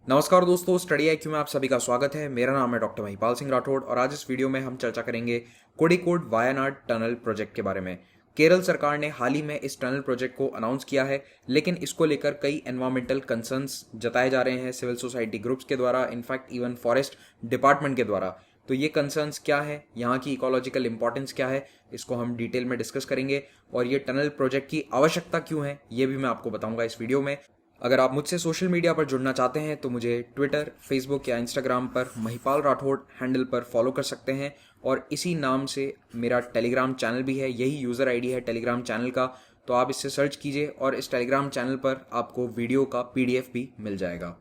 नमस्कार दोस्तों, study IQ में आप सभी का स्वागत है। मेरा नाम है डॉक्टर महिपाल सिंह राठौड़ और आज इस वीडियो में हम चर्चा करेंगे कोड़िकोड वायनाड टनल प्रोजेक्ट के बारे में। केरल सरकार ने हाल ही में इस टनल प्रोजेक्ट को अनाउंस किया है, लेकिन इसको लेकर कई एनवायरमेंटल कंसर्न्स जताए जा रहे हैं सिविल सोसाइटी ग्रुप्स के द्वारा, इनफैक्ट इवन फॉरेस्ट डिपार्टमेंट के द्वारा। तो ये कंसर्न्स क्या है, यहाँ की इकोलॉजिकल इंपॉर्टेंस क्या है, इसको हम डिटेल में डिस्कस करेंगे और ये टनल प्रोजेक्ट की आवश्यकता क्यों है ये भी मैं आपको बताऊंगा इस वीडियो में। अगर आप मुझसे सोशल मीडिया पर जुड़ना चाहते हैं तो मुझे ट्विटर, फेसबुक या इंस्टाग्राम पर महिपाल राठौड़ हैंडल पर फॉलो कर सकते हैं और इसी नाम से मेरा टेलीग्राम चैनल भी है, यही यूज़र आईडी है टेलीग्राम चैनल का। तो आप इससे सर्च कीजिए और इस टेलीग्राम चैनल पर आपको वीडियो का पीडीएफ भी मिल जाएगा।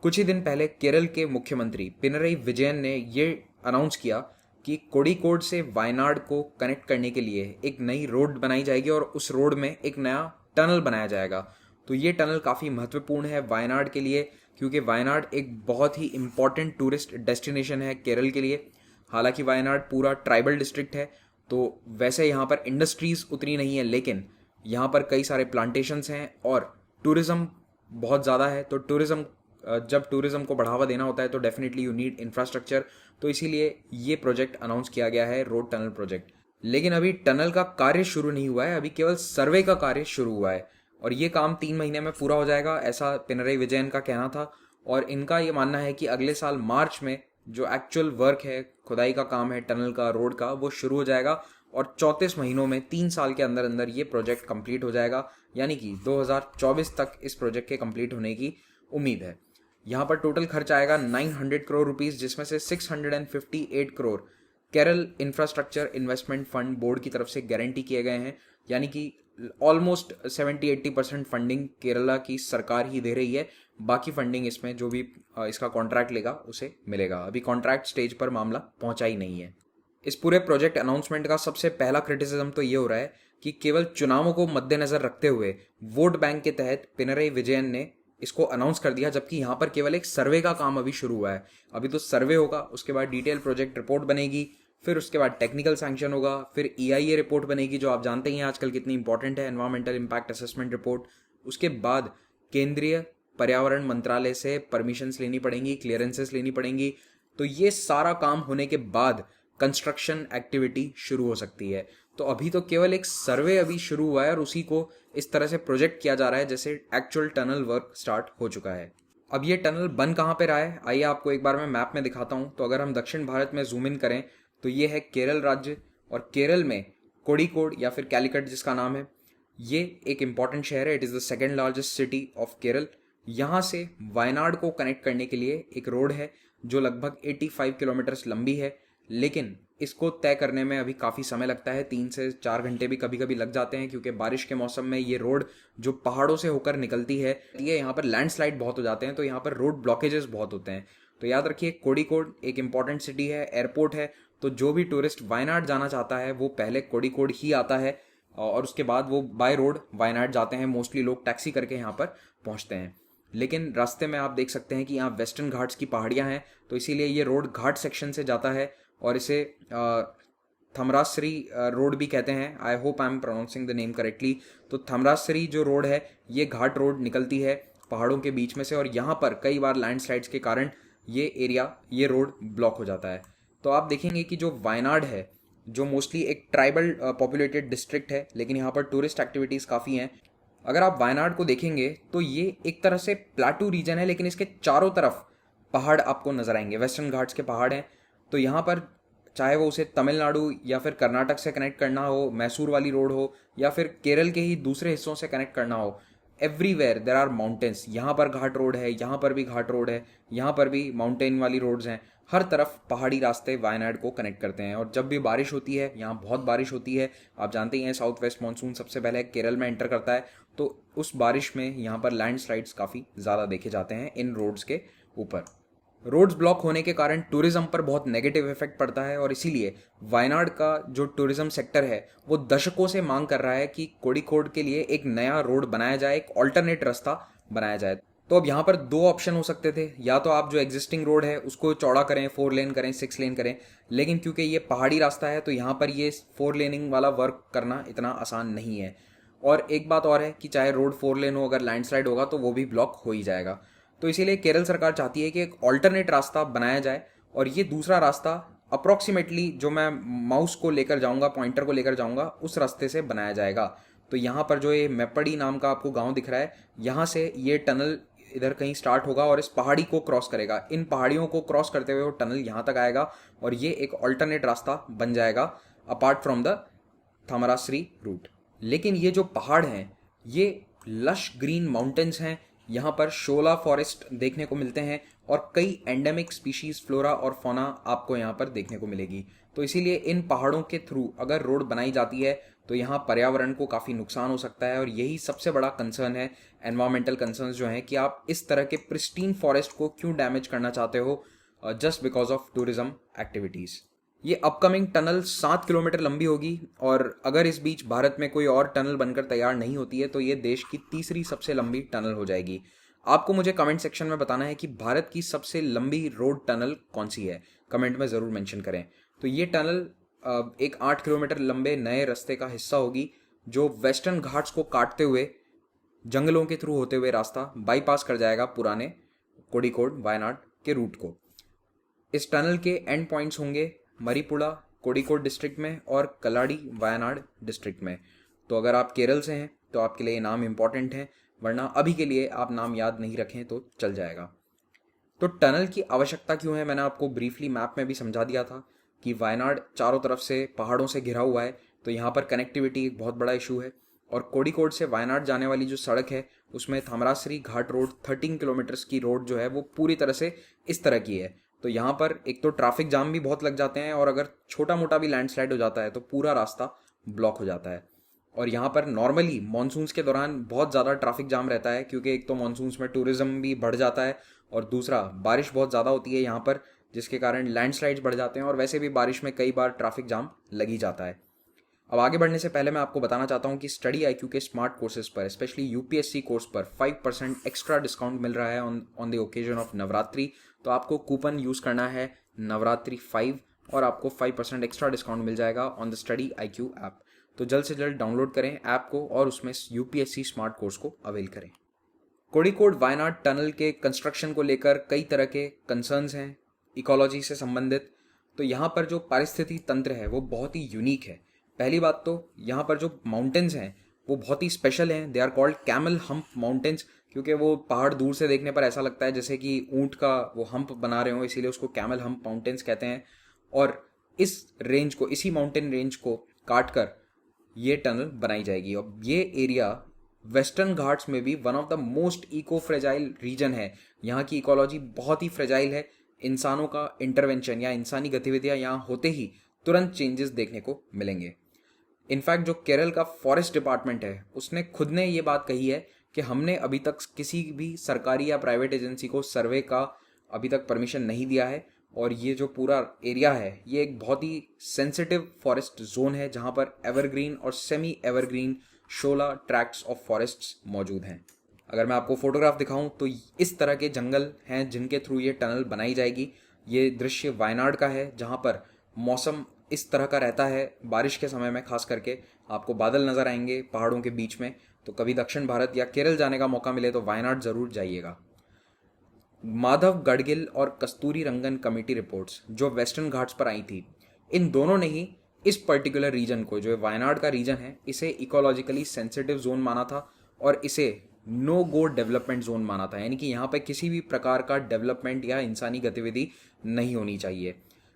कुछ ही दिन पहले केरल के मुख्यमंत्री पिनरई विजयन ने ये अनाउंस किया कि कोड़िकोड से वायनाड को कनेक्ट करने के लिए एक नई रोड बनाई जाएगी और उस रोड में एक नया टनल बनाया जाएगा। तो ये टनल काफ़ी महत्वपूर्ण है वायनाड के लिए, क्योंकि वायनाड एक बहुत ही इम्पॉर्टेंट टूरिस्ट डेस्टिनेशन है केरल के लिए। हालांकि वायनाड पूरा ट्राइबल डिस्ट्रिक्ट है, तो वैसे यहाँ पर इंडस्ट्रीज़ उतनी नहीं है, लेकिन यहाँ पर कई सारे प्लांटेशंस हैं और टूरिज़्म बहुत ज़्यादा है। तो जब टूरिज़्म को बढ़ावा देना होता है तो डेफिनेटली यू नीड इंफ्रास्ट्रक्चर। तो इसीलिए ये प्रोजेक्ट अनाउंस किया गया है, रोड टनल प्रोजेक्ट। लेकिन अभी टनल का कार्य शुरू नहीं हुआ है, अभी केवल सर्वे का कार्य शुरू हुआ है और ये काम 3 महीने में पूरा हो जाएगा, ऐसा पिनरई विजयन का कहना था। और इनका ये मानना है कि अगले साल मार्च में जो एक्चुअल वर्क है, खुदाई का काम है टनल का, रोड का, वो शुरू हो जाएगा और 34 महीनों में 3 साल के अंदर अंदर ये प्रोजेक्ट कंप्लीट हो जाएगा। यानी कि 2024 तक इस प्रोजेक्ट के कंप्लीट होने की उम्मीद है। यहाँ पर टोटल खर्च आएगा 900 करोड़ रुपीस, जिसमें से 658 crore Kerala infrastructure investment fund board की तरफ से गारंटी किए गए हैं। यानी कि ऑलमोस्ट 70-80% फंडिंग केरला की सरकार ही दे रही है, बाकी फंडिंग इसमें जो भी इसका कॉन्ट्रैक्ट लेगा उसे मिलेगा। अभी कॉन्ट्रैक्ट स्टेज पर मामला पहुंचा ही नहीं है। इस पूरे प्रोजेक्ट अनाउंसमेंट का सबसे पहला क्रिटिसिज्म तो ये हो रहा है कि केवल चुनावों को मद्देनजर रखते हुए वोट बैंक के तहत पिनरई विजयन ने इसको अनाउंस कर दिया, जबकि यहाँ पर केवल एक सर्वे का काम अभी शुरू हुआ है। अभी तो सर्वे होगा, उसके बाद डिटेल प्रोजेक्ट रिपोर्ट बनेगी, फिर उसके बाद टेक्निकल सैंक्शन होगा, फिर ईआईए रिपोर्ट बनेगी जो आप जानते ही हैं आजकल कितनी इंपॉर्टेंट है, एनवायरमेंटल इम्पैक्ट असेसमेंट रिपोर्ट। उसके बाद केंद्रीय पर्यावरण मंत्रालय से परमिशंस लेनी पड़ेंगी, क्लियरेंसेस लेनी पड़ेंगी। तो ये सारा काम होने के बाद कंस्ट्रक्शन एक्टिविटी शुरू हो सकती है। तो अभी तो केवल एक सर्वे अभी शुरू हुआ है और उसी को इस तरह से प्रोजेक्ट किया जा रहा है जैसे एक्चुअल टनल वर्क स्टार्ट हो चुका है। अब ये टनल बन कहाँ पे रहा है, आइए आपको एक बार मैं मैप में दिखाता हूँ। तो अगर हम दक्षिण भारत में जूम इन करें तो ये है केरल राज्य और केरल में कोड़िकोड या फिर कैलिकट जिसका नाम है, ये एक इंपॉर्टेंट शहर है। It is the second largest city of Kerala. यहाँ से वायनाड को कनेक्ट करने के लिए एक रोड है जो लगभग 85 किलोमीटर्स लंबी है, लेकिन इसको तय करने में अभी काफ़ी समय लगता है, 3 से 4 घंटे भी कभी कभी लग जाते हैं, क्योंकि बारिश के मौसम में ये रोड जो पहाड़ों से होकर निकलती है, ये यहाँ पर लैंडस्लाइड बहुत हो जाते हैं, तो यहाँ पर रोड ब्लॉकेजेस बहुत होते हैं। तो याद रखिए, कोड़िकोड एक इंपॉर्टेंट सिटी है, एयरपोर्ट है, तो जो भी टूरिस्ट वायनाड जाना चाहता है वो पहले कोड़िकोड ही आता है और उसके बाद वो बाय रोड वायनाड जाते हैं। मोस्टली लोग टैक्सी करके यहाँ पर पहुँचते हैं, लेकिन रास्ते में आप देख सकते हैं कि यहाँ वेस्टर्न घाट्स की पहाड़ियाँ हैं, तो इसीलिए ये रोड घाट सेक्शन से जाता है और इसे थमरासरी रोड भी कहते हैं। I hope I am pronouncing the name correctly. तो थमरासरी जो रोड है ये घाट रोड निकलती है पहाड़ों के बीच में से, और यहाँ पर कई बार लैंडस्लाइड्स के कारण ये एरिया, ये रोड ब्लॉक हो जाता है। तो आप देखेंगे कि जो वायनाड है, जो मोस्टली एक ट्राइबल पॉपुलेटेड डिस्ट्रिक्ट है, लेकिन यहाँ पर टूरिस्ट एक्टिविटीज़ काफ़ी हैं। अगर आप वायनाड को देखेंगे तो ये एक तरह से प्लाटू रीजन है, लेकिन इसके चारों तरफ पहाड़ आपको नजर आएंगे, वेस्टर्न घाट्स के पहाड़ हैं। तो यहाँ पर चाहे वो उसे तमिलनाडु या फिर कर्नाटक से कनेक्ट करना हो, मैसूर वाली रोड हो, या फिर केरल के ही दूसरे हिस्सों से कनेक्ट करना हो, एवरीवेयर देर आर माउंटेन्स। यहाँ पर घाट रोड है, यहाँ पर भी घाट रोड है, यहाँ पर भी माउंटेन वाली रोड्स हैं। हर तरफ पहाड़ी रास्ते वायनाड को कनेक्ट करते हैं। और जब भी बारिश होती है, यहाँ बहुत बारिश होती है, आप जानते ही हैं साउथ वेस्ट मानसून सबसे पहले केरल में एंटर करता है, तो उस बारिश में यहाँ पर लैंडस्लाइड्स काफ़ी ज़्यादा देखे जाते हैं इन रोड्स के ऊपर। रोड्स ब्लॉक होने के कारण टूरिज्म पर बहुत नेगेटिव इफेक्ट पड़ता है और इसीलिए वायनाड का जो टूरिज्म सेक्टर है वो दशकों से मांग कर रहा है कि कोड़िकोड के लिए एक नया रोड बनाया जाए, एक ऑल्टरनेट रास्ता बनाया जाए। तो अब यहाँ पर 2 ऑप्शन हो सकते थे, या तो आप जो एग्जिस्टिंग रोड है उसको चौड़ा करें, 4 लेन करें, 6 लेन करें, लेकिन क्योंकि ये पहाड़ी रास्ता है तो यहाँ पर ये 4 लेनिंग वाला वर्क करना इतना आसान नहीं है। और एक बात और है कि चाहे रोड 4 लेन हो, अगर लैंडस्लाइड होगा तो वो भी ब्लॉक हो ही जाएगा। तो इसीलिए केरल सरकार चाहती है कि एक ऑल्टरनेट रास्ता बनाया जाए, और ये दूसरा रास्ता अप्रॉक्सीमेटली जो मैं माउस को लेकर जाऊंगा, पॉइंटर को लेकर जाऊंगा, उस रास्ते से बनाया जाएगा। तो यहाँ पर जो ये मेप्पड़ी नाम का आपको गांव दिख रहा है, यहाँ से ये टनल इधर कहीं स्टार्ट होगा और इस पहाड़ी को क्रॉस करेगा। इन पहाड़ियों को क्रॉस करते हुए वो टनल यहाँ तक आएगा और ये एक ऑल्टरनेट रास्ता बन जाएगा अपार्ट फ्रॉम द थामराश्री रूट। लेकिन ये जो पहाड़ हैं ये लश ग्रीन माउंटेन्स हैं, यहाँ पर शोला फॉरेस्ट देखने को मिलते हैं और कई एंडेमिक स्पीशीज फ्लोरा और फौना आपको यहाँ पर देखने को मिलेगी। तो इसीलिए इन पहाड़ों के थ्रू अगर रोड बनाई जाती है तो यहाँ पर्यावरण को काफ़ी नुकसान हो सकता है, और यही सबसे बड़ा कंसर्न है, एनवायरमेंटल कंसर्न्स जो हैं कि आप इस तरह के प्रिस्टीन फॉरेस्ट को क्यों डैमेज करना चाहते हो just because of tourism activities. ये अपकमिंग टनल 7 किलोमीटर लंबी होगी, और अगर इस बीच भारत में कोई और टनल बनकर तैयार नहीं होती है तो ये देश की तीसरी सबसे लंबी टनल हो जाएगी। आपको मुझे कमेंट सेक्शन में बताना है कि भारत की सबसे लंबी रोड टनल कौन सी है, कमेंट में ज़रूर मेंशन करें। तो ये टनल एक 8 किलोमीटर लंबे नए रास्ते का हिस्सा होगी जो वेस्टर्न घाट्स को काटते हुए जंगलों के थ्रू होते हुए रास्ता बाईपास कर जाएगा पुराने कोड़िकोड वायनाड के रूट को। इस टनल के एंड पॉइंट्स होंगे मरीपुड़ा कोड़िकोड डिस्ट्रिक्ट में और कलाड़ी वायनाड डिस्ट्रिक्ट में। तो अगर आप केरल से हैं तो आपके लिए नाम इंपॉर्टेंट है, वरना अभी के लिए आप नाम याद नहीं रखें तो चल जाएगा। तो टनल की आवश्यकता क्यों है, मैंने आपको ब्रीफली मैप में भी समझा दिया था कि वायनाड चारों तरफ से पहाड़ों से घिरा हुआ है, तो यहाँ पर कनेक्टिविटी एक बहुत बड़ा इशू है। और कोड़िकोड से वायनाड जाने वाली जो सड़क है उसमें थामराश्री घाट रोड 13 किलोमीटर्स की रोड जो है वो पूरी तरह से इस तरह की है। तो यहाँ पर एक तो ट्रैफिक जाम भी बहुत लग जाते हैं, और अगर छोटा मोटा भी लैंडस्लाइड हो जाता है तो पूरा रास्ता ब्लॉक हो जाता है। और यहाँ पर नॉर्मली मानसून्स के दौरान बहुत ज़्यादा ट्रैफिक जाम रहता है, क्योंकि एक तो मानसून्स में टूरिज्म भी बढ़ जाता है और दूसरा बारिश बहुत ज़्यादा होती है यहाँ पर, जिसके कारण लैंडस्लाइड्स बढ़ जाते हैं, और वैसे भी बारिश में कई बार ट्रैफिक जाम लग ही जाता है। अब आगे बढ़ने से पहले मैं आपको बताना चाहता हूँ कि स्टडी IQ के स्मार्ट कोर्सेज पर, स्पेशली UPSC कोर्स पर 5% एक्स्ट्रा डिस्काउंट मिल रहा है on the occasion of Navratri. तो आपको कूपन यूज़ करना है नवरात्रि 5 और आपको 5% एक्स्ट्रा डिस्काउंट मिल जाएगा on the study IQ app. तो जल्द से जल्द डाउनलोड करें ऐप को और उसमें UPSC स्मार्ट कोर्स को अवेल करें। कोड़िकोड वायनाड टनल के कंस्ट्रक्शन को लेकर कई तरह के कंसर्न्स हैं इकोलॉजी से संबंधित। तो यहाँ पर जो पारिस्थितिकी तंत्र है वो बहुत ही यूनिक है। पहली बात तो यहाँ पर जो माउंटेन्स हैं वो बहुत ही स्पेशल हैं। They are called camel hump mountains, क्योंकि वो पहाड़ दूर से देखने पर ऐसा लगता है जैसे कि ऊंट का वो हम्प बना रहे हो, इसीलिए उसको कैमल हम्प माउंटेन्स कहते हैं। और इस रेंज को, इसी माउंटेन रेंज को काट कर ये टनल बनाई जाएगी। और ये एरिया वेस्टर्न घाट्स में भी one of the most eco fragile region है। यहाँ की इकोलॉजी बहुत ही फ्रेजाइल है। इंसानों का इंटरवेंशन या इंसानी गतिविधियाँ यहाँ होते ही तुरंत चेंजेस देखने को मिलेंगे। इनफैक्ट जो केरल का फॉरेस्ट डिपार्टमेंट है उसने खुद ने ये बात कही है कि हमने अभी तक किसी भी सरकारी या प्राइवेट एजेंसी को सर्वे का अभी तक परमिशन नहीं दिया है, और ये जो पूरा एरिया है ये एक बहुत ही सेंसिटिव फॉरेस्ट जोन है जहाँ पर एवरग्रीन और semi evergreen 16 tracts of forests मौजूद हैं। अगर मैं आपको फोटोग्राफ दिखाऊं तो इस तरह के जंगल हैं जिनके थ्रू ये टनल बनाई जाएगी। ये दृश्य वायनाड का है जहाँ पर मौसम इस तरह का रहता है। बारिश के समय में खास करके आपको बादल नज़र आएंगे पहाड़ों के बीच में। तो कभी दक्षिण भारत या केरल जाने का मौका मिले तो वायनाड ज़रूर जाइएगा। माधव गडगिल और कस्तूरी रंगन कमेटी रिपोर्ट्स जो वेस्टर्न घाट्स पर आई थी, इन दोनों ने ही इस पर्टिकुलर रीजन को, जो वायनाड का रीजन है, इसे इकोलॉजिकली सेंसिटिव जोन माना था और इसे नो गो डेवलपमेंट जोन माना था। यानी कि यहाँ पे किसी भी प्रकार का डेवलपमेंट या इंसानी गतिविधि नहीं होनी चाहिए,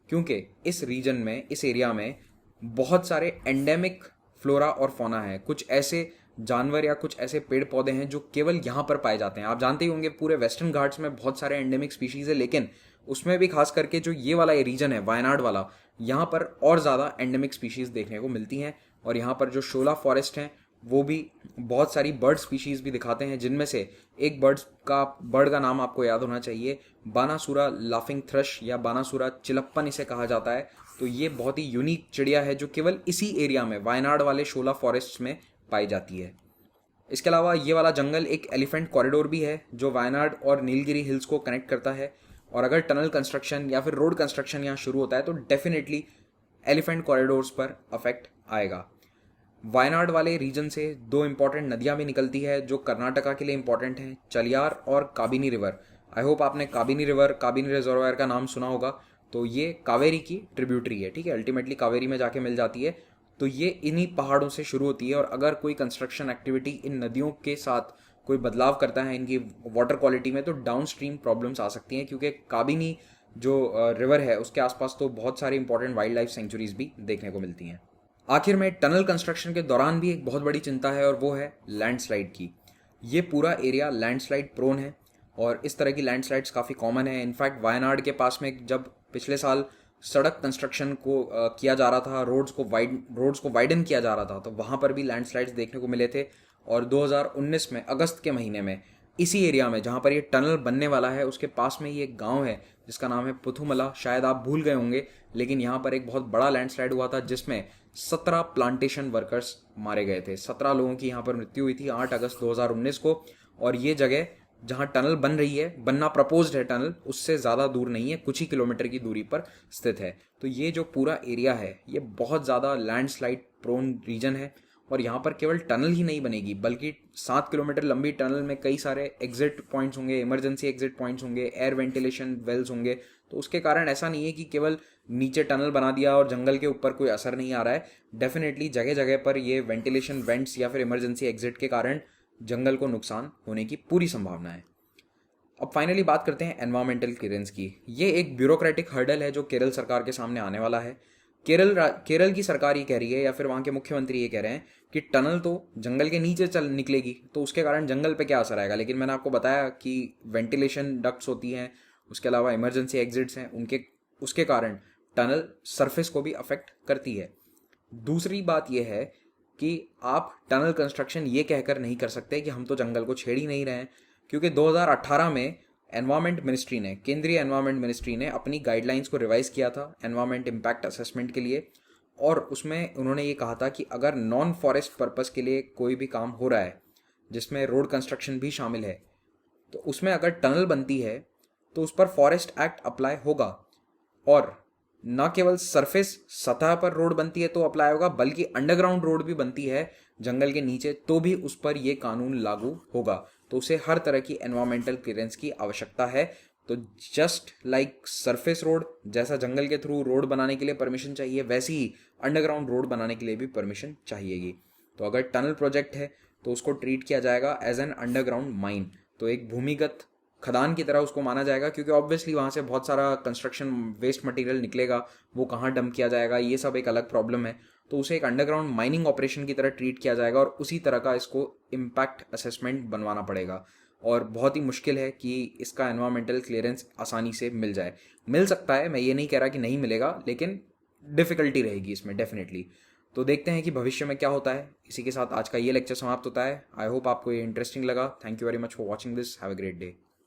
क्योंकि इस रीजन में, इस एरिया में बहुत सारे एंडेमिक फ्लोरा और फौना है। कुछ ऐसे जानवर या कुछ ऐसे पेड़ पौधे हैं जो केवल यहाँ पर पाए जाते हैं। आप जानते ही होंगे पूरे वेस्टर्न घाट्स में बहुत सारे एंडेमिक स्पीशीज़ है, लेकिन उसमें भी खास करके जो ये वाला रीजन है वायनाड वाला, यहाँ पर और ज़्यादा एंडेमिक स्पीशीज़ देखने को मिलती हैं। और यहाँ पर जो शोला फॉरेस्ट हैं वो भी बहुत सारी बर्ड स्पीशीज़ भी दिखाते हैं, जिनमें से एक बर्ड का नाम आपको याद होना चाहिए, बानासुरा लाफिंग थ्रश या बानासुरा चिलप्पन इसे कहा जाता है। तो ये बहुत ही यूनिक चिड़िया है जो केवल इसी एरिया में, वायनाड वाले शोला फॉरेस्ट में पाई जाती है। इसके अलावा ये वाला जंगल एक एलिफेंट कॉरिडोर भी है जो वायनाड और नीलगिरी हिल्स को कनेक्ट करता है। और अगर टनल कंस्ट्रक्शन या फिर रोड कंस्ट्रक्शन यहाँ शुरू होता है तो डेफिनेटली एलिफेंट कॉरिडोर्स पर अफेक्ट आएगा। वायनाड वाले रीजन से दो इंपॉर्टेंट नदियाँ भी निकलती है जो कर्नाटका के लिए इंपॉर्टेंट हैं, चलियार और काबिनी रिवर। आई होप आपने काबिनी रिवर, काबिनी रिजर्वायर का नाम सुना होगा। तो ये कावेरी की ट्रिब्यूटरी है, ठीक है, अल्टीमेटली कावेरी में जाके मिल जाती है। तो ये इन्हीं पहाड़ों से शुरू होती है और अगर कोई कंस्ट्रक्शन एक्टिविटी इन नदियों के साथ कोई बदलाव करता है इनकी वाटर क्वालिटी में, तो डाउन स्ट्रीम प्रॉब्लम्स आ सकती हैं, क्योंकि काबिनी जो रिवर है उसके आसपास तो बहुत सारी इंपॉर्टेंट वाइल्ड लाइफ सेंचुरीज भी देखने को मिलती हैं। आखिर में टनल कंस्ट्रक्शन के दौरान भी एक बहुत बड़ी चिंता है और वो है लैंडस्लाइड की। ये पूरा एरिया लैंडस्लाइड प्रोन है और इस तरह की लैंडस्लाइड्स काफ़ी कॉमन है। इनफैक्ट वायनाड के पास में जब पिछले साल सड़क कंस्ट्रक्शन को किया जा रहा था, रोड्स को वाइडन किया जा रहा था, तो वहाँ पर भी लैंडस्लाइड्स देखने को मिले थे। और 2019 में अगस्त के महीने में इसी एरिया में जहाँ पर ये टनल बनने वाला है उसके पास में ही एक गांव है जिसका नाम है पुथुमला, शायद आप भूल गए होंगे, लेकिन यहाँ पर एक बहुत बड़ा लैंडस्लाइड हुआ था जिसमें 17 प्लांटेशन वर्कर्स मारे गए थे। 17 लोगों की यहाँ पर मृत्यु हुई थी 8 अगस्त 2019 को। और ये जगह जहाँ टनल बन रही है, बनना प्रपोज्ड है टनल, उससे ज़्यादा दूर नहीं है, कुछ ही किलोमीटर की दूरी पर स्थित है। तो ये जो पूरा एरिया है ये बहुत ज़्यादा लैंडस्लाइड प्रोन रीजन है और यहाँ पर केवल टनल ही नहीं बनेगी बल्कि 7 किलोमीटर लंबी टनल में कई सारे एग्जिट पॉइंट्स होंगे, इमरजेंसी एग्जिट पॉइंट्स होंगे, एयर वेंटिलेशन वेल्स होंगे। तो उसके कारण ऐसा नहीं है कि केवल नीचे टनल बना दिया और जंगल के ऊपर कोई असर नहीं आ रहा है। डेफिनेटली जगह जगह पर ये वेंटिलेशन वेंट्स या फिर इमरजेंसी एग्जिट के कारण जंगल को नुकसान होने की पूरी संभावना है। अब फाइनली बात करते हैं एनवायरमेंटल क्लियरेंस की। ये एक ब्यूरोक्रेटिक हर्डल है जो केरल सरकार के सामने आने वाला है। केरल की सरकार ये कह रही है या फिर वहाँ के मुख्यमंत्री ये कह रहे हैं कि टनल तो जंगल के नीचे चल निकलेगी तो उसके कारण जंगल पे क्या असर आएगा, लेकिन मैंने आपको बताया कि वेंटिलेशन डक्ट्स होती हैं, उसके अलावा इमरजेंसी एग्जिट्स हैं, उसके कारण टनल सरफेस को भी अफेक्ट करती है। दूसरी बात यह है कि आप टनल कंस्ट्रक्शन ये कहकर नहीं कर सकते कि हम तो जंगल को छेड़ ही नहीं रहे हैं, क्योंकि 2018 में केंद्रीय एनवायरमेंट मिनिस्ट्री ने अपनी गाइडलाइंस को रिवाइज किया था एनवायरमेंट इम्पैक्ट असेसमेंट के लिए। और उसमें उन्होंने ये कहा था कि अगर नॉन फॉरेस्ट पर्पस के लिए कोई भी काम हो रहा है जिसमें रोड कंस्ट्रक्शन भी शामिल है, तो उसमें अगर टनल बनती है तो उस पर फॉरेस्ट एक्ट अप्लाई होगा। और न केवल सरफेस सतह पर रोड बनती है तो अप्लाई होगा, बल्कि अंडरग्राउंड रोड भी बनती है जंगल के नीचे तो भी उस पर यह कानून लागू होगा। तो उसे हर तरह की एनवायरमेंटल क्लियरेंस की आवश्यकता है। तो जस्ट लाइक सरफेस रोड, जैसा जंगल के थ्रू रोड बनाने के लिए परमिशन चाहिए, वैसे ही अंडरग्राउंड रोड बनाने के लिए भी परमिशन चाहिएगी। तो अगर टनल प्रोजेक्ट है तो उसको ट्रीट किया जाएगा एज एन अंडरग्राउंड माइन, तो एक भूमिगत खदान की तरह उसको माना जाएगा, क्योंकि ऑब्वियसली वहाँ से बहुत सारा कंस्ट्रक्शन वेस्ट मटेरियल निकलेगा, वो कहाँ डंप किया जाएगा ये सब एक अलग प्रॉब्लम है। तो उसे एक अंडरग्राउंड माइनिंग ऑपरेशन की तरह ट्रीट किया जाएगा और उसी तरह का इसको इम्पैक्ट असेसमेंट बनवाना पड़ेगा। और बहुत ही मुश्किल है कि इसका एनवायरमेंटल क्लियरेंस आसानी से मिल जाए। मिल सकता है, मैं ये नहीं कह रहा कि नहीं मिलेगा, लेकिन डिफ़िकल्टी रहेगी इसमें डेफिनेटली। तो देखते हैं कि भविष्य में क्या होता है। इसी के साथ आज का ये लेक्चर समाप्त होता है। आई होप आपको ये इंटरेस्टिंग लगा। Thank you very much for watching this. Have a great day.